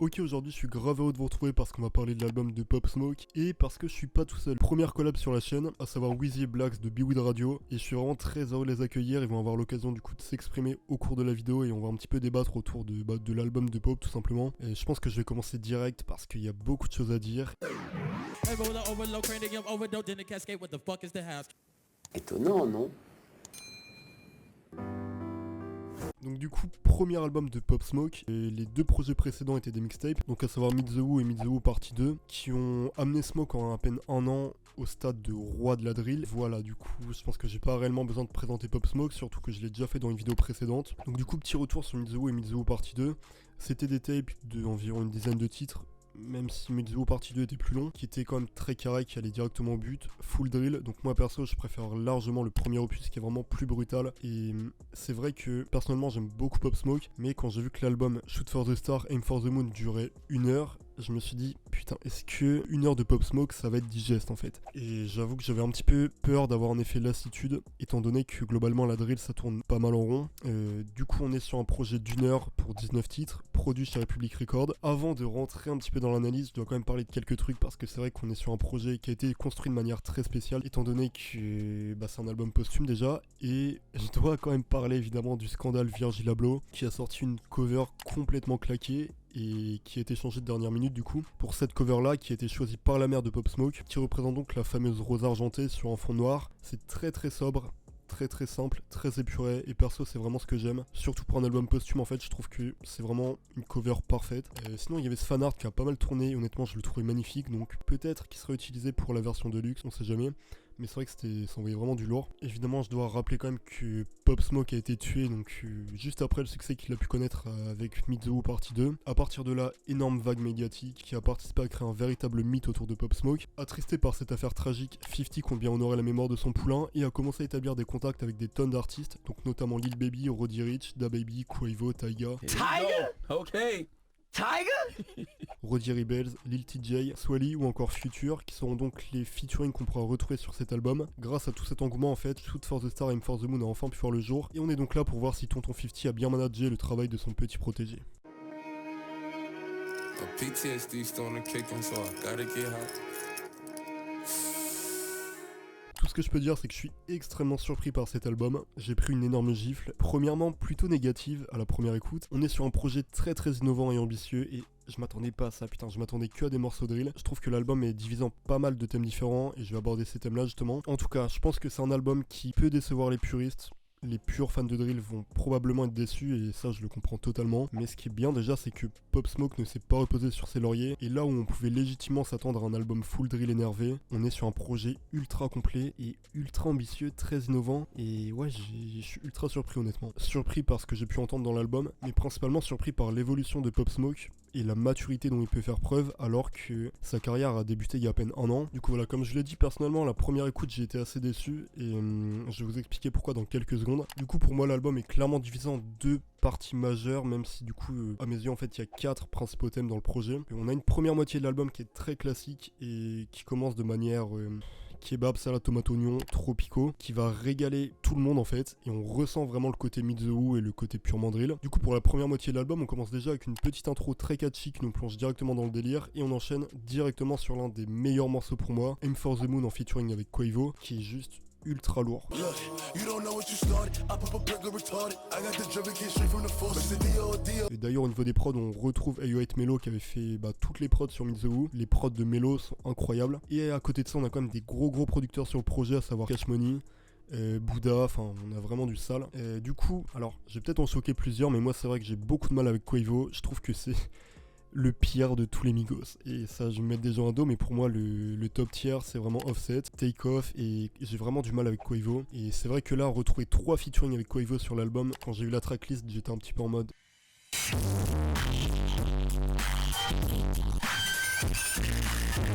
Ok, aujourd'hui je suis grave heureux de vous retrouver parce qu'on va parler de l'album de Pop Smoke et parce que je suis pas tout seul. Première collab sur la chaîne, à savoir Wheezy et Blacks de Be Weed Radio, et je suis vraiment très heureux de les accueillir. Ils vont avoir l'occasion du coup de s'exprimer au cours de la vidéo et on va un petit peu débattre autour de l'album de Pop tout simplement. Et je pense que je vais commencer direct parce qu'il y a beaucoup de choses à dire. Étonnant, non? Donc du coup, premier album de Pop Smoke, et les deux projets précédents étaient des mixtapes, donc à savoir Meet the Who et Meet the Who partie 2, qui ont amené Smoke en à peine un an au stade de roi de la drill. Voilà, du coup, je pense que j'ai pas réellement besoin de présenter Pop Smoke, surtout que je l'ai déjà fait dans une vidéo précédente. Donc du coup, petit retour sur Meet the Who et Meet the Who partie 2, c'était des tapes d'environ une dizaine de titres, même si Meet the Who partie 2 était plus long, qui était quand même très carré, qui allait directement au but, full drill. Donc moi perso je préfère largement le premier opus qui est vraiment plus brutal. Et c'est vrai que personnellement j'aime beaucoup Pop Smoke, mais quand j'ai vu que l'album Shoot for the Star, Aim for the Moon durait 1 heure, je me suis dit putain, est-ce que 1 heure de Pop Smoke ça va être digeste en fait? Et j'avoue que j'avais un petit peu peur d'avoir un effet lassitude, étant donné que globalement la drill ça tourne pas mal en rond. Du coup on est sur un projet d'1 heure pour 19 titres, produit chez Republic Records. Avant de rentrer un petit peu dans l'analyse, je dois quand même parler de quelques trucs parce que c'est vrai qu'on est sur un projet qui a été construit de manière très spéciale, étant donné que c'est un album posthume déjà. Et je dois quand même parler évidemment du scandale Virgil Abloh qui a sorti une cover complètement claquée et qui a été changée de dernière minute du coup pour cette cover là qui a été choisie par la mère de Pop Smoke, qui représente donc la fameuse rose argentée sur un fond noir. C'est très très sobre, très simple, très épuré, et perso c'est vraiment ce que j'aime, surtout pour un album posthume en fait. Je trouve que c'est vraiment une cover parfaite. Sinon il y avait ce fanart qui a pas mal tourné, honnêtement je le trouvais magnifique, donc peut-être qu'il serait utilisé pour la version deluxe, on sait jamais, mais c'est vrai que ça envoyait vraiment du lourd. Évidemment je dois rappeler quand même que Pop Smoke a été tué donc juste après le succès qu'il a pu connaître avec Meet the Who partie 2. À partir de là, énorme vague médiatique qui a participé à créer un véritable mythe autour de Pop Smoke. Attristé par cette affaire tragique, 50 compte bien honorer la mémoire de son poulain et a commencé à établir des contacts avec des tonnes d'artistes, donc notamment Lil Baby, Roddy Ricch, DaBaby, Quavo, Tyga. Tiger? Ok. Tiger? Roddy Rebels, Lil TJ, Swally ou encore Future, qui seront donc les featuring qu'on pourra retrouver sur cet album. Grâce à tout cet engouement en fait, Shoot for the Star, Aim for the Moon a enfin pu voir le jour, et on est donc là pour voir si Tonton 50 a bien managé le travail de son petit protégé. Tout ce que je peux dire, c'est que je suis extrêmement surpris par cet album. J'ai pris une énorme gifle. Premièrement, plutôt négative à la première écoute. On est sur un projet très innovant et ambitieux, et je m'attendais pas à ça, putain, je m'attendais que à des morceaux de drill. Je trouve que l'album est divisé en pas mal de thèmes différents et je vais aborder ces thèmes là justement. En tout cas, je pense que c'est un album qui peut décevoir les puristes. Les purs fans de drill vont probablement être déçus et ça je le comprends totalement. Mais ce qui est bien déjà, c'est que Pop Smoke ne s'est pas reposé sur ses lauriers. Et là où on pouvait légitimement s'attendre à un album full drill énervé, on est sur un projet ultra complet et ultra ambitieux, très innovant. Et ouais, je suis ultra surpris honnêtement. Surpris par ce que j'ai pu entendre dans l'album, mais principalement surpris par l'évolution de Pop Smoke et la maturité dont il peut faire preuve alors que sa carrière a débuté il y a à peine 1 an. Du coup voilà, comme je l'ai dit, personnellement la première écoute j'ai été assez déçu et je vais vous expliquer pourquoi dans quelques secondes. Du coup pour moi l'album est clairement divisé en 2 parties majeures, même si du coup à mes yeux en fait il y a 4 principaux thèmes dans le projet. Et on a une première moitié de l'album qui est très classique et qui commence de manière kebab, salade, tomate, oignon, tropicaux, qui va régaler tout le monde en fait, et on ressent vraiment le côté Meet the Who et le côté purement drill. Du coup pour la première moitié de l'album, on commence déjà avec une petite intro très catchy qui nous plonge directement dans le délire, et on enchaîne directement sur l'un des meilleurs morceaux pour moi, Aim for the Moon en featuring avec Quavo, qui est juste ultra lourd. Et d'ailleurs au niveau des prods, on retrouve Ayo8 Melo qui avait fait toutes les prods sur Meet the Who. Les prods de Melo sont incroyables. Et à côté de ça, on a quand même des gros producteurs sur le projet, à savoir Cash Money, Bouddha, enfin on a vraiment du sale. Du coup, alors je vais peut-être en choquer plusieurs, mais moi c'est vrai que j'ai beaucoup de mal avec Quavo. Je trouve que c'est le pire de tous les Migos, et ça je vais me mettre des gens à dos, mais pour moi le top tier c'est vraiment Offset, Take Off, et j'ai vraiment du mal avec Quavo. Et c'est vrai que là retrouver 3 featuring avec Quavo sur l'album, quand j'ai vu la tracklist j'étais un petit peu en mode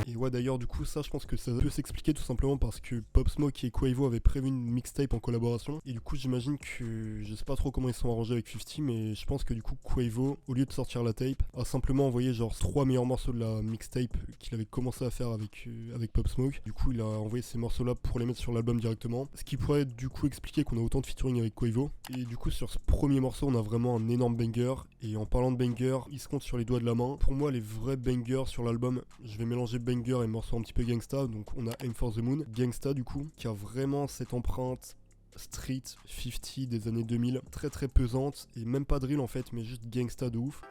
et Et ouais, d'ailleurs, du coup, ça, je pense que ça peut s'expliquer tout simplement parce que Pop Smoke et Quavo avaient prévu une mixtape en collaboration. Et du coup, j'imagine que, je sais pas trop comment ils sont arrangés avec 50, mais je pense que du coup, Quavo, au lieu de sortir la tape, a simplement envoyé genre 3 meilleurs morceaux de la mixtape qu'il avait commencé à faire avec Pop Smoke. Du coup, il a envoyé ces morceaux-là pour les mettre sur l'album directement. Ce qui pourrait du coup expliquer qu'on a autant de featuring avec Quavo. Et du coup, sur ce premier morceau, on a vraiment un énorme banger. Et en parlant de banger, il se compte sur les doigts de la main. Pour moi, les vrais bangers sur l'album, je vais mélanger banger et morceaux un petit peu gangsta. Donc on a Aim for the Moon, gangsta du coup, qui a vraiment cette empreinte street 50 des années 2000, très très pesante, et même pas drill en fait, mais juste gangsta de ouf.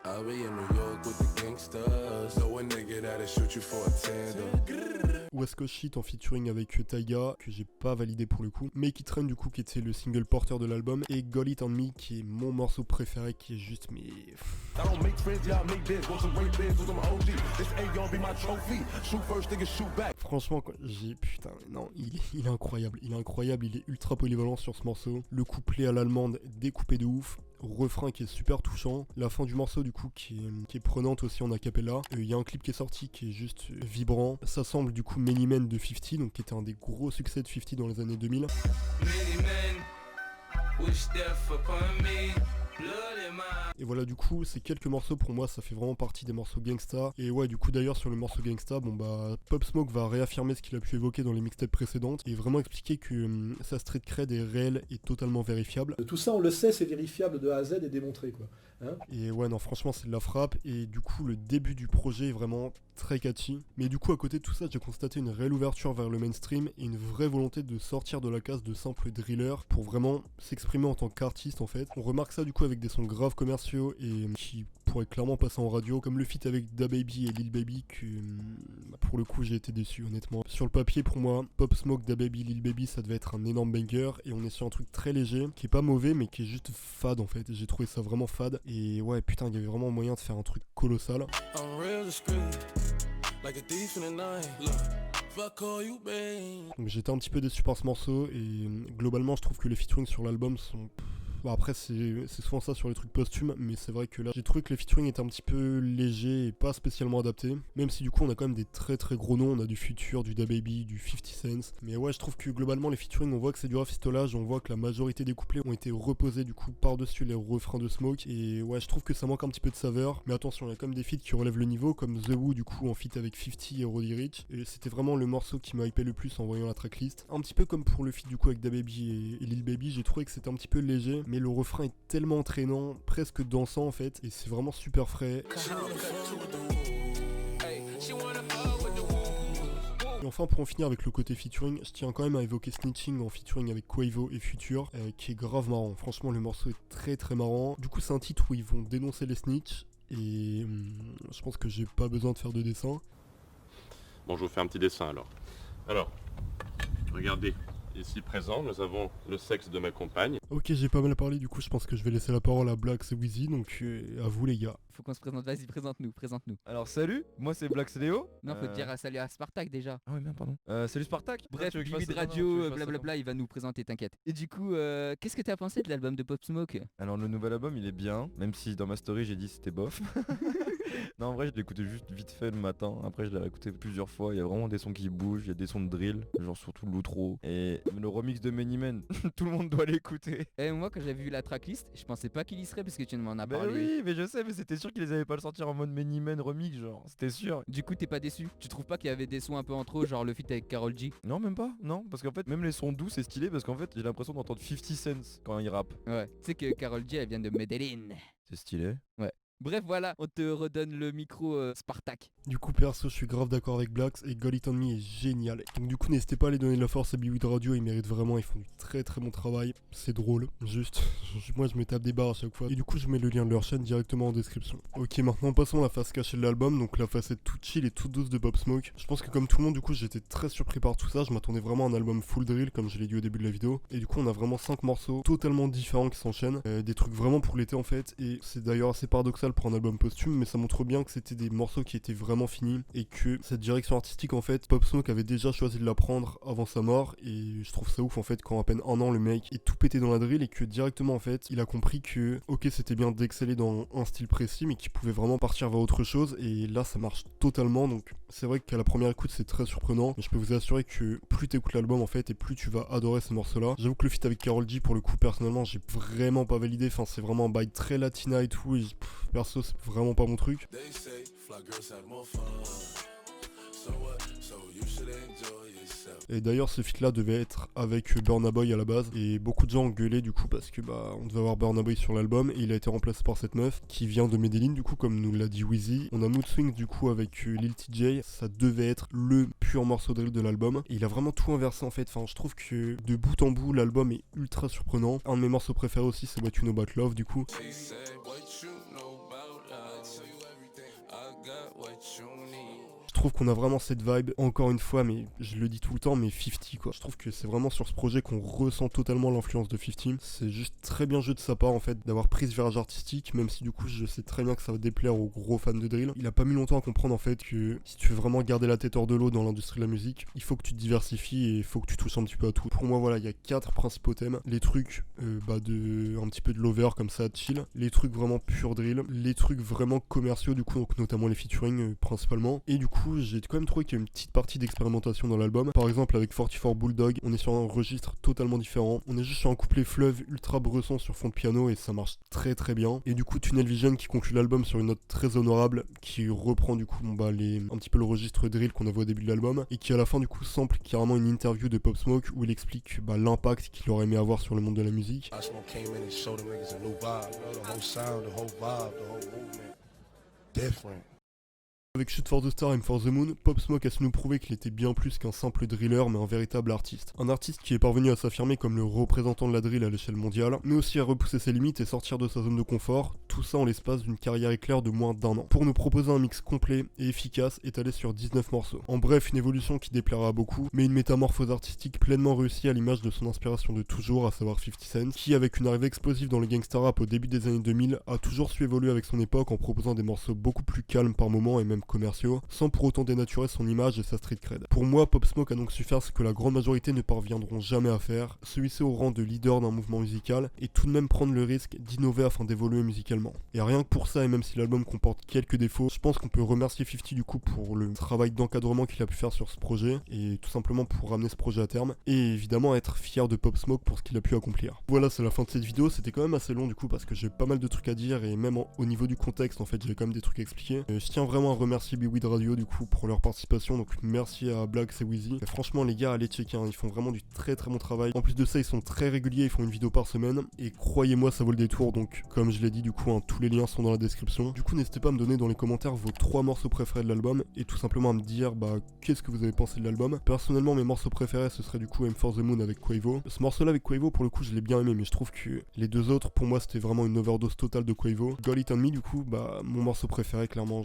West Coast Shit en featuring avec Taiga, que j'ai pas validé pour le coup. Make It Rain du coup, qui était le single porteur de l'album, et Got It On Me, qui est mon morceau préféré, qui est juste mais... Franchement, quoi, putain, non, il est incroyable, il est ultra polyvalent sur ce morceau. Le couplet à l'allemande découpé de ouf. Refrain qui est super touchant, la fin du morceau du coup qui est prenante aussi en acapella. Il y a un clip qui est sorti qui est juste vibrant. Ça semble du coup Many Men de 50, donc qui était un des gros succès de 50 dans les années 2000. Et voilà, du coup, ces quelques morceaux pour moi, ça fait vraiment partie des morceaux gangsta. Et ouais, du coup, d'ailleurs, sur le morceau gangsta, bon bah, Pop Smoke va réaffirmer ce qu'il a pu évoquer dans les mixtapes précédentes et vraiment expliquer que sa street cred est réelle et totalement vérifiable. Tout ça, on le sait, c'est vérifiable de A à Z et démontré, quoi. Hein, et ouais, non, franchement, c'est de la frappe. Et du coup, le début du projet est vraiment très catchy. Mais du coup, à côté de tout ça, j'ai constaté une réelle ouverture vers le mainstream et une vraie volonté de sortir de la case de simple driller pour vraiment s'exprimer en tant qu'artiste en fait. On remarque ça du coup avec des sons graves commerciaux et qui pourraient clairement passer en radio, comme le feat avec DaBaby et Lil Baby que pour le coup j'ai été déçu honnêtement. Sur le papier pour moi, Pop Smoke, DaBaby, Lil Baby ça devait être un énorme banger et on est sur un truc très léger qui est pas mauvais mais qui est juste fade en fait. J'ai trouvé ça vraiment fade et ouais putain il y avait vraiment moyen de faire un truc colossal. Donc j'étais un petit peu déçu par ce morceau et globalement je trouve que les featuring sur l'album sont... Bon après c'est souvent ça sur les trucs posthumes, mais c'est vrai que là j'ai trouvé que les featuring étaient un petit peu légers et pas spécialement adaptés, même si du coup on a quand même des très très gros noms, on a du Future, du DaBaby, du 50 Cent, mais ouais je trouve que globalement les featuring on voit que c'est du rafistolage, on voit que la majorité des couplets ont été reposés du coup par-dessus les refrains de Smoke, et ouais je trouve que ça manque un petit peu de saveur, mais attention il y a quand même des feats qui relèvent le niveau, comme The Woo du coup en feat avec 50 et Roddy Ricch, et c'était vraiment le morceau qui m'a hypé le plus en voyant la tracklist, un petit peu comme pour le feat du coup avec DaBaby et Lil Baby, j'ai trouvé que c'était un petit peu léger, mais le refrain est tellement entraînant, presque dansant en fait, et c'est vraiment super frais. Et enfin pour en finir avec le côté featuring, je tiens quand même à évoquer Snitching en featuring avec Quavo et Future, qui est grave marrant. Franchement le morceau est très très marrant. Du coup c'est un titre où ils vont dénoncer les snitch, et je pense que j'ai pas besoin de faire de dessin. Bon, je vous fais un petit dessin alors. Alors, regardez. Ici présent, nous avons le sexe de ma compagne. Ok, j'ai pas mal parlé, du coup je pense que je vais laisser la parole à Blax et Wheezy, donc à vous les gars. Faut qu'on se présente, vas-y présente-nous. Alors salut, moi c'est Blax Léo. Non, faut te dire salut à Spartak déjà. Ah ouais merde pardon. Salut Spartak. Bref, Bibi de radio, blablabla, il va nous présenter, t'inquiète. Et du coup, qu'est-ce que t'as pensé de l'album de Pop Smoke? Alors le nouvel album il est bien, même si dans ma story j'ai dit c'était bof. Non en vrai je l'ai écouté juste vite fait le matin, après je l'ai écouté plusieurs fois, il y a vraiment des sons qui bougent, il y a des sons de drill, genre surtout l'outro, et le remix de Many Men, tout le monde doit l'écouter. Et moi quand j'avais vu la tracklist, je pensais pas qu'il y serait parce que tu m'en as Bah parlé. oui mais je sais, mais c'était sûr qu'ils les avaient pas le sortir en mode Many Men remix genre, c'était sûr. Du coup t'es pas déçu? Tu trouves pas qu'il y avait des sons un peu en trop, genre le feat avec Karol G? Non même pas, non, parce qu'en fait même les sons doux c'est stylé, parce qu'en fait j'ai l'impression d'entendre 50 Cent quand il rappe. Ouais, tu sais que Karol G elle vient de Medellin. C'est stylé. Ouais. Bref voilà, on te redonne le micro Spartak. Du coup perso je suis grave d'accord avec Blax et Got It On Me est génial. Donc du coup n'hésitez pas à aller donner de la force à B8 Radio, ils méritent vraiment, ils font du très très bon travail. C'est drôle, juste, moi je me tape des barres à chaque fois. Et du coup je mets le lien de leur chaîne directement en description. Ok maintenant passons à la face cachée de l'album, donc la facette toute chill et toute douce de Pop Smoke. Je pense que comme tout le monde du coup j'étais très surpris par tout ça, je m'attendais vraiment à un album full drill comme je l'ai dit au début de la vidéo. Et du coup on a vraiment 5 morceaux totalement différents qui s'enchaînent, des trucs vraiment pour l'été en fait. Et c'est d'ailleurs assez paradoxal pour un album posthume, mais ça montre bien que c'était des morceaux qui étaient vraiment finis et que cette direction artistique en fait Pop Smoke avait déjà choisi de la prendre avant sa mort, et je trouve ça ouf en fait quand à peine un an le mec est tout pété dans la drill et que directement en fait il a compris que ok c'était bien d'exceller dans un style précis mais qu'il pouvait vraiment partir vers autre chose, et là ça marche totalement. Donc C'est vrai qu'à la première écoute c'est très surprenant, mais je peux vous assurer que plus t'écoutes l'album en fait et plus tu vas adorer ces morceaux-là. J'avoue que le feat avec Karol G pour le coup personnellement j'ai vraiment pas validé, enfin c'est vraiment un bail très latina et tout, et perso c'est vraiment pas mon truc. Et d'ailleurs ce feat là devait être avec Burna Boy à la base, et beaucoup de gens ont gueulé du coup parce que on devait avoir Burna Boy sur l'album, et il a été remplacé par cette meuf qui vient de Medellin du coup comme nous l'a dit Wheezy. On a Mood Swings du coup avec Lil TJ, ça devait être le pur morceau drill de l'album, et il a vraiment tout inversé en fait, enfin je trouve que de bout en bout l'album est ultra surprenant. Un de mes morceaux préférés aussi c'est What You Know About Love du coup. Je trouve qu'on a vraiment cette vibe, encore une fois, mais je le dis tout le temps, mais 50 quoi. Je trouve que c'est vraiment sur ce projet qu'on ressent totalement l'influence de 50. C'est juste très bien joué de sa part en fait d'avoir pris ce virage artistique, même si du coup je sais très bien que ça va déplaire aux gros fans de drill. Il a pas mis longtemps à comprendre en fait que si tu veux vraiment garder la tête hors de l'eau dans l'industrie de la musique, il faut que tu te diversifies et il faut que tu touches un petit peu à tout. Pour moi voilà, il y a 4 principaux thèmes. Les trucs de un petit peu de lover comme ça, chill. Les trucs vraiment pur drill. Les trucs vraiment commerciaux du coup, donc notamment les featuring principalement. Et du coup j'ai quand même trouvé qu'il y a une petite partie d'expérimentation dans l'album. Par exemple avec 44 Bulldog, on est sur un registre totalement différent. On est juste sur un couplet fleuve ultra bresson sur fond de piano et ça marche très très bien. Et du coup Tunnel Vision qui conclut l'album sur une note très honorable, qui reprend du coup un petit peu le registre drill qu'on avait au début de l'album, et qui à la fin du coup sample carrément une interview de Pop Smoke où il explique l'impact qu'il aurait aimé avoir sur le monde de la musique. Avec Shoot for the Star, Aim for the Moon, Pop Smoke a su nous prouver qu'il était bien plus qu'un simple driller, mais un véritable artiste. Un artiste qui est parvenu à s'affirmer comme le représentant de la drill à l'échelle mondiale, mais aussi à repousser ses limites et sortir de sa zone de confort, tout ça en l'espace d'une carrière éclair de moins d'un an, pour nous proposer un mix complet et efficace étalé sur 19 morceaux. En bref, une évolution qui déplaira à beaucoup, mais une métamorphose artistique pleinement réussie à l'image de son inspiration de toujours, à savoir 50 Cent, qui avec une arrivée explosive dans le gangsta rap au début des années 2000, a toujours su évoluer avec son époque en proposant des morceaux beaucoup plus calmes par moments et même commerciaux, sans pour autant dénaturer son image et sa street cred. Pour moi, Pop Smoke a donc su faire ce que la grande majorité ne parviendront jamais à faire, se hisser au rang de leader d'un mouvement musical et tout de même prendre le risque d'innover afin d'évoluer musicalement. Et rien que pour ça, et même si l'album comporte quelques défauts, je pense qu'on peut remercier 50 du coup pour le travail d'encadrement qu'il a pu faire sur ce projet, et tout simplement pour ramener ce projet à terme, et évidemment être fier de Pop Smoke pour ce qu'il a pu accomplir. Voilà, c'est la fin de cette vidéo. C'était quand même assez long du coup parce que j'ai pas mal de trucs à dire, et même au niveau du contexte en fait j'avais quand même des trucs à expliquer. Je tiens vraiment à remercier Weed Radio du coup pour leur participation, donc merci à Blacks et Wheezy. Et franchement les gars, allez checker, ils font vraiment du très très bon travail. En plus de ça, ils sont très réguliers, ils font une vidéo par semaine, et croyez-moi ça vaut le détour. Donc comme je l'ai dit du coup, tous les liens sont dans la description. Du coup n'hésitez pas à me donner dans les commentaires vos 3 morceaux préférés de l'album, et tout simplement à me dire qu'est-ce que vous avez pensé de l'album. Personnellement mes morceaux préférés ce serait du coup Aim for the Moon avec Quavo. Ce morceau là avec Quavo pour le coup je l'ai bien aimé, mais je trouve que les deux autres pour moi c'était vraiment une overdose totale de Quavo. Got It On Me du coup, mon morceau préféré clairement,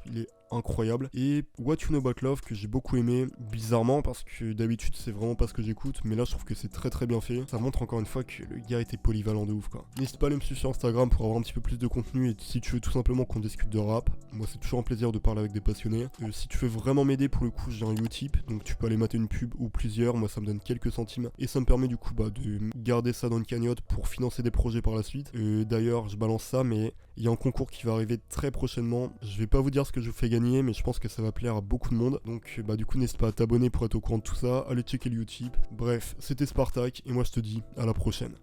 il est incroyable. Et What You Know About Love que j'ai beaucoup aimé, bizarrement parce que d'habitude c'est vraiment pas ce que j'écoute, mais là je trouve que c'est très très bien fait. Ça montre encore une fois que le gars était polyvalent de ouf quoi. N'hésite pas à aller me suivre sur Instagram pour avoir un petit peu plus de contenu, et si tu veux tout simplement qu'on discute de rap, moi c'est toujours un plaisir de parler avec des passionnés. Si tu veux vraiment m'aider pour le coup, j'ai un Utip, donc tu peux aller mater une pub ou plusieurs, moi ça me donne quelques centimes et ça me permet du coup de garder ça dans une cagnotte pour financer des projets par la suite. D'ailleurs je balance ça, mais il y a un concours qui va arriver très prochainement. Je vais pas vous dire ce que je vous fais gagner, mais je pense que ça va plaire à beaucoup de monde. Donc du coup n'hésite pas à t'abonner pour être au courant de tout ça, allez checker le Utip. Bref, c'était Spartak et moi je te dis à la prochaine.